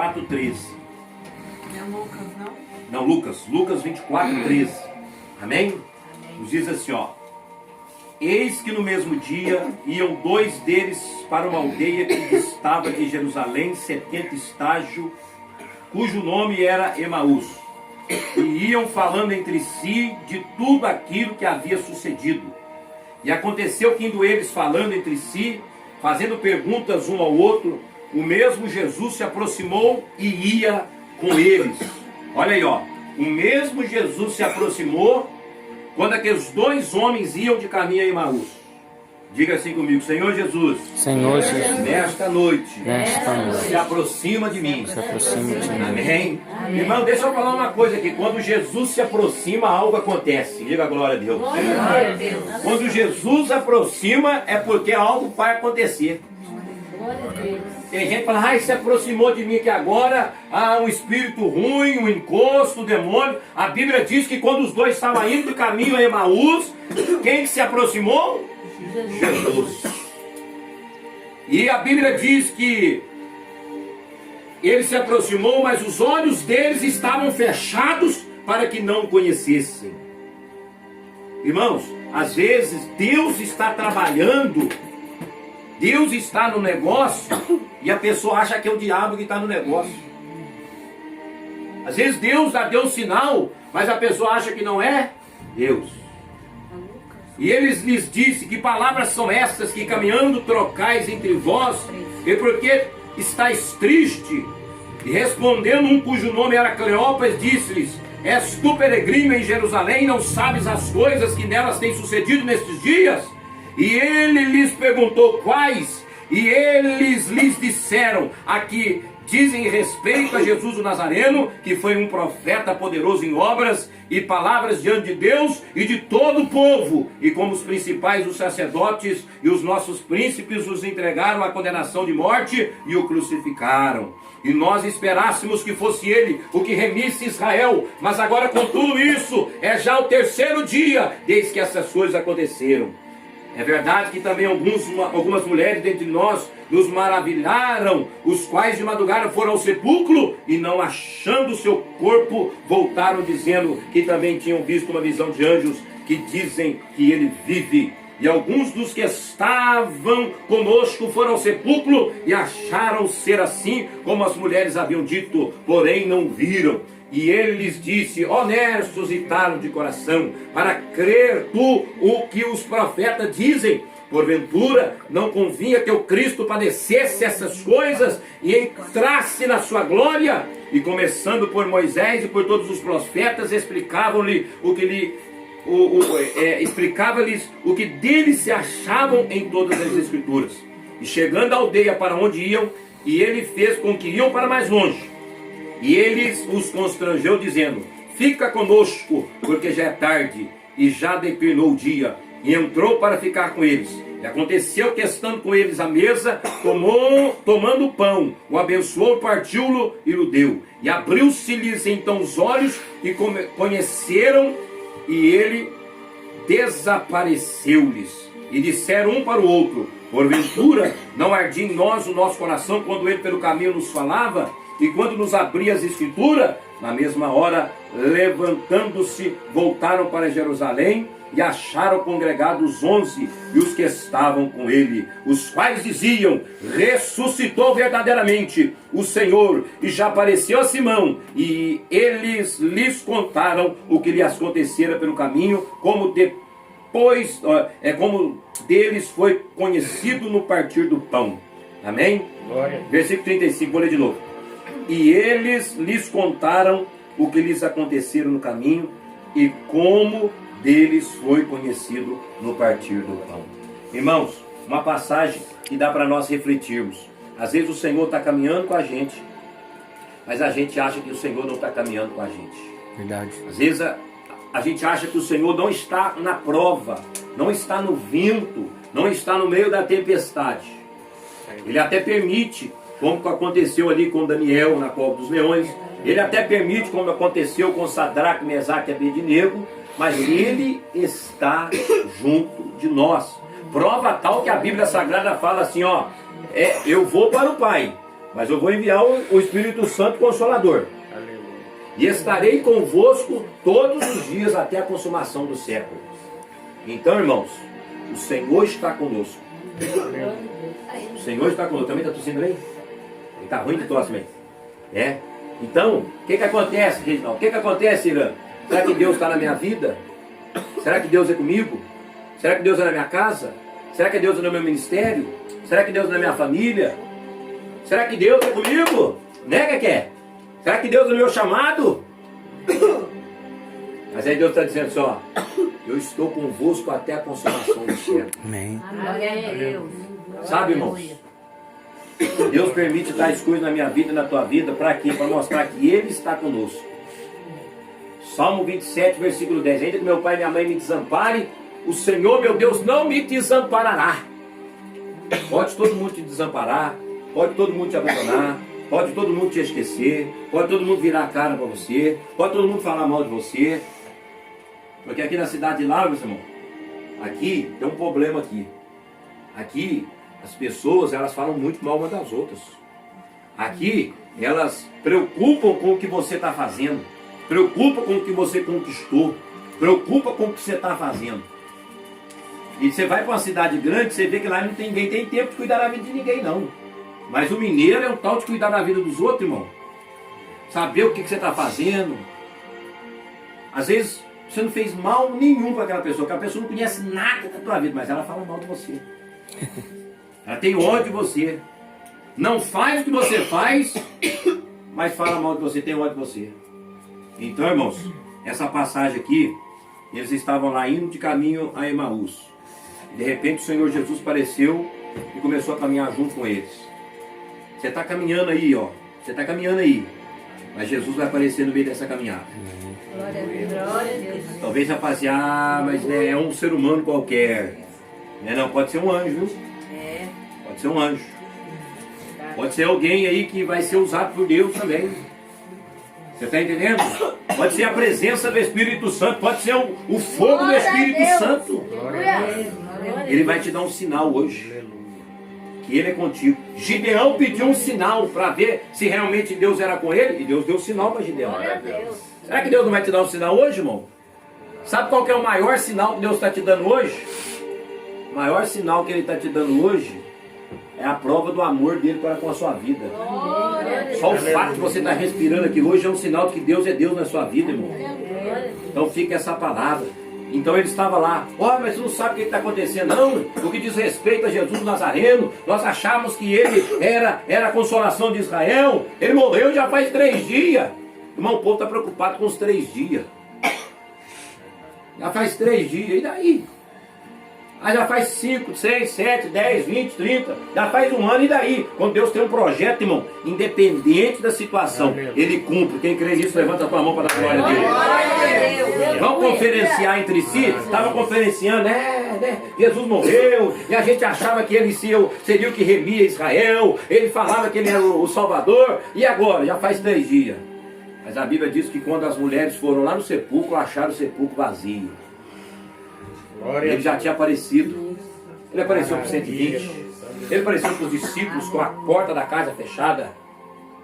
24, 13. Não é Lucas, não? Não, Lucas 24, 13. Amém? Nos diz assim, ó. Eis que no mesmo dia iam dois deles para uma aldeia que distava de Jerusalém 70 estágios, cujo nome era Emaús. E iam falando entre si de tudo aquilo que havia sucedido. E aconteceu que indo eles falando entre si, fazendo perguntas um ao outro, o mesmo Jesus se aproximou e ia com eles. Olha aí, ó. O mesmo Jesus se aproximou quando aqueles dois homens iam de caminho a Emaús. Diga assim comigo: Senhor Jesus, Senhor Jesus, nesta noite, nesta se aproxima de mim. se aproxima de mim. Amém. Irmão, deixa eu falar uma coisa aqui. Quando Jesus se aproxima, algo acontece. Diga glória a Deus. Quando Jesus aproxima, é porque algo vai acontecer. Tem gente que fala, ai, se aproximou de mim que agora há um espírito ruim, um encosto, um demônio. A Bíblia diz que quando os dois estavam indo de caminho a Emaús, quem que se aproximou? Jesus. E a Bíblia diz que ele se aproximou, mas os olhos deles estavam fechados para que não o conhecessem. Irmãos, às vezes Deus está trabalhando, Deus está no negócio e a pessoa acha que é o diabo que está no negócio. Às vezes Deus deu sinal, mas a pessoa acha que não é Deus. E eles lhes disse: que palavras são estas que caminhando trocais entre vós, e porque estáis triste? E respondendo um cujo nome era Cleopas, disse-lhes: és tu peregrino em Jerusalém, não sabes as coisas que nelas têm sucedido nestes dias? E ele lhes perguntou quais, e eles lhes disseram: aqui dizem respeito a Jesus o Nazareno, que foi um profeta poderoso em obras e palavras diante de Deus e de todo o povo, e como os principais, os sacerdotes e os nossos príncipes os entregaram à condenação de morte e o crucificaram. E nós esperássemos que fosse ele o que remisse Israel, mas agora com tudo isso, é já o terceiro dia desde que essas coisas aconteceram. É verdade que também algumas mulheres dentre nós nos maravilharam, os quais de madrugada foram ao sepulcro e não achando o seu corpo, voltaram dizendo que também tinham visto uma visão de anjos que dizem que ele vive. E alguns dos que estavam conosco foram ao sepulcro e acharam ser assim como as mulheres haviam dito, porém não viram. E ele lhes disse: honestos e tardos de coração, para crer tu o que os profetas dizem. Porventura não convinha que o Cristo padecesse essas coisas e entrasse na sua glória? E começando por Moisés e por todos os profetas, explicavam-lhe o que explicava-lhes o que deles se achavam em todas as escrituras. E chegando à aldeia para onde iam, e ele fez com que iam para mais longe. E eles os constrangeu, dizendo: fica conosco, porque já é tarde, e já declinou o dia. E entrou para ficar com eles. E aconteceu que, estando com eles à mesa, tomando o pão, o abençoou, partiu-lo e o deu. E abriu-se-lhes então os olhos, e conheceram, e ele desapareceu-lhes. E disseram um para o outro: porventura não ardia em nós o nosso coração quando ele pelo caminho nos falava? E quando nos abria as escrituras? Na mesma hora, levantando-se, voltaram para Jerusalém e acharam congregados 11 e os que estavam com ele, os quais diziam: ressuscitou verdadeiramente o Senhor e já apareceu a Simão. E eles lhes contaram o que lhe acontecera pelo caminho, como como deles foi conhecido no partir do pão. Amém? Glória. Versículo 35, vou ler de novo. E eles lhes contaram o que lhes aconteceram no caminho e como deles foi conhecido no partir do pão. Irmãos, uma passagem que dá para nós refletirmos. Às vezes o Senhor está caminhando com a gente, mas a gente acha que o Senhor não está caminhando com a gente. Verdade. Às vezes a gente acha que o Senhor não está na prova, não está no vento, não está no meio da tempestade. Ele até permite, como aconteceu ali com Daniel na cova dos leões. Ele até permite, como aconteceu com Sadraque, Mesaque e Abednego, mas ele está junto de nós. Prova tal que a Bíblia Sagrada fala assim, ó, eu vou para o Pai, Mas eu vou enviar o Espírito Santo Consolador. E estarei convosco todos os dias até a consumação do século. Então, irmãos, o Senhor está conosco. O Senhor está conosco. Também está tossindo aí? Ele está ruim de tosse também. É? Então, o que acontece, Reginaldo? O que acontece, Irã? Será que Deus está na minha vida? Será que Deus é comigo? Será que Deus é na minha casa? Será que Deus é no meu ministério? Será que Deus é na minha família? Será que Deus é comigo? Nega que é? Será que Deus é no meu chamado? Mas aí Deus está dizendo assim, ó, eu estou convosco até a consumação do século. Amém. Sabe, irmãos? Deus permite tais coisas na minha vida e na tua vida, para quê? Para mostrar que Ele está conosco. Salmo 27, versículo 10. Ainda que meu pai e minha mãe me desamparem, o Senhor, meu Deus, não me desamparará. Pode todo mundo te desamparar, pode todo mundo te abandonar, pode todo mundo te esquecer, pode todo mundo virar a cara para você, pode todo mundo falar mal de você. Porque aqui na cidade de Lavras, irmão, aqui tem um problema aqui. Aqui as pessoas, elas falam muito mal umas das outras. Aqui elas preocupam com o que você está fazendo, preocupam com o que você conquistou, preocupam com o que você está fazendo. E você vai para uma cidade grande, você vê que lá não tem ninguém, tem tempo de cuidar da vida de ninguém não. Mas o mineiro é um tal de cuidar da vida dos outros, irmão. Saber o que você está fazendo. Às vezes você não fez mal nenhum para aquela pessoa, aquela pessoa não conhece nada da tua vida, mas ela fala mal de você. Ela tem ódio de você. Não faz o que você faz, mas fala mal de você, tem ódio de você. Então, irmãos, essa passagem aqui, eles estavam lá indo de caminho a Emaús. De repente o Senhor Jesus apareceu e começou a caminhar junto com eles. Você está caminhando aí, ó. Você está caminhando aí. Mas Jesus vai aparecer no meio dessa caminhada. Glória a Deus. Talvez já passe, mas né, é um ser humano qualquer. Não, pode ser um anjo, viu? Pode ser um anjo. Pode ser alguém aí que vai ser usado por Deus também. Você está entendendo? Pode ser a presença do Espírito Santo. Pode ser o fogo do Espírito Santo. Ele vai te dar um sinal hoje. Que Ele é contigo. Gideão pediu um sinal para ver se realmente Deus era com ele. E Deus deu um sinal para Gideão. Será que Deus não vai te dar um sinal hoje, irmão? Sabe qual que é o maior sinal que Deus está te dando hoje? O maior sinal que Ele está te dando hoje é a prova do amor dele para com a sua vida. Só o fato de você estar respirando aqui hoje é um sinal de que Deus é Deus na sua vida, irmão. Então fica essa palavra. Então ele estava lá, mas você não sabe o que está acontecendo, não. O que diz respeito a Jesus Nazareno, nós achávamos que ele era a consolação de Israel. Ele morreu já faz 3 dias. Irmão, o povo está preocupado com os 3 dias. Já faz 3 dias, e daí? Já faz 5, 6, 7, 10, 20, 30, já faz um ano, e daí? Quando Deus tem um projeto, irmão, independente da situação, Ele cumpre. Quem crê nisso, levanta a tua mão para dar glória a Deus. Vamos conferenciar entre si? Estava conferenciando, Jesus morreu, e a gente achava que Ele seria o que remia Israel, Ele falava que Ele era o Salvador, e agora? Já faz 3 dias. Mas a Bíblia diz que quando as mulheres foram lá no sepulcro, acharam o sepulcro vazio. Ele já tinha aparecido. Ele apareceu para os 120. Ele apareceu para os discípulos com a porta da casa fechada.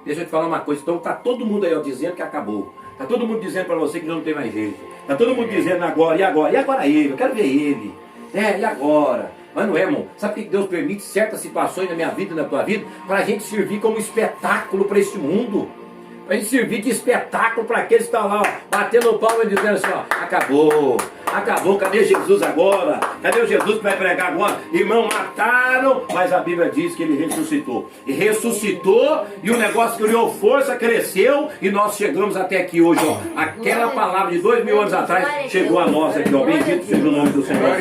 Deixa eu te falar uma coisa. Então está todo mundo aí dizendo que acabou. Está todo mundo dizendo para você que não tem mais jeito. Está todo mundo dizendo agora, e agora? E agora ele? Eu quero ver ele. E agora? Mas não é, irmão. Sabe por que Deus permite certas situações na minha vida e na tua vida? Para a gente servir como espetáculo para este mundo. Para a gente servir de espetáculo para aqueles que estão lá, batendo palma e dizendo assim, acabou, cadê Jesus agora? Cadê o Jesus que vai pregar agora? Irmão, mataram, mas a Bíblia diz que Ele ressuscitou. E ressuscitou, e o negócio criou força, cresceu, e nós chegamos até aqui hoje, Aquela palavra de 2000 anos atrás, chegou a nós aqui, Bendito seja o nome do Senhor.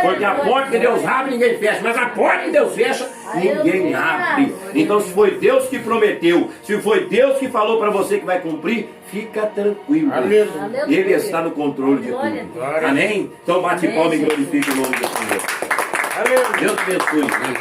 Porque a porta que Deus abre, ninguém fecha, mas a porta que Deus fecha, ninguém abre. Então se foi Deus que prometeu, se foi Deus que falou para você que vai cumprir, fica tranquilo. Ele está no controle de tudo. Amém? Então bate palma e glorifique o nome do Senhor. Deus te abençoe. Amém?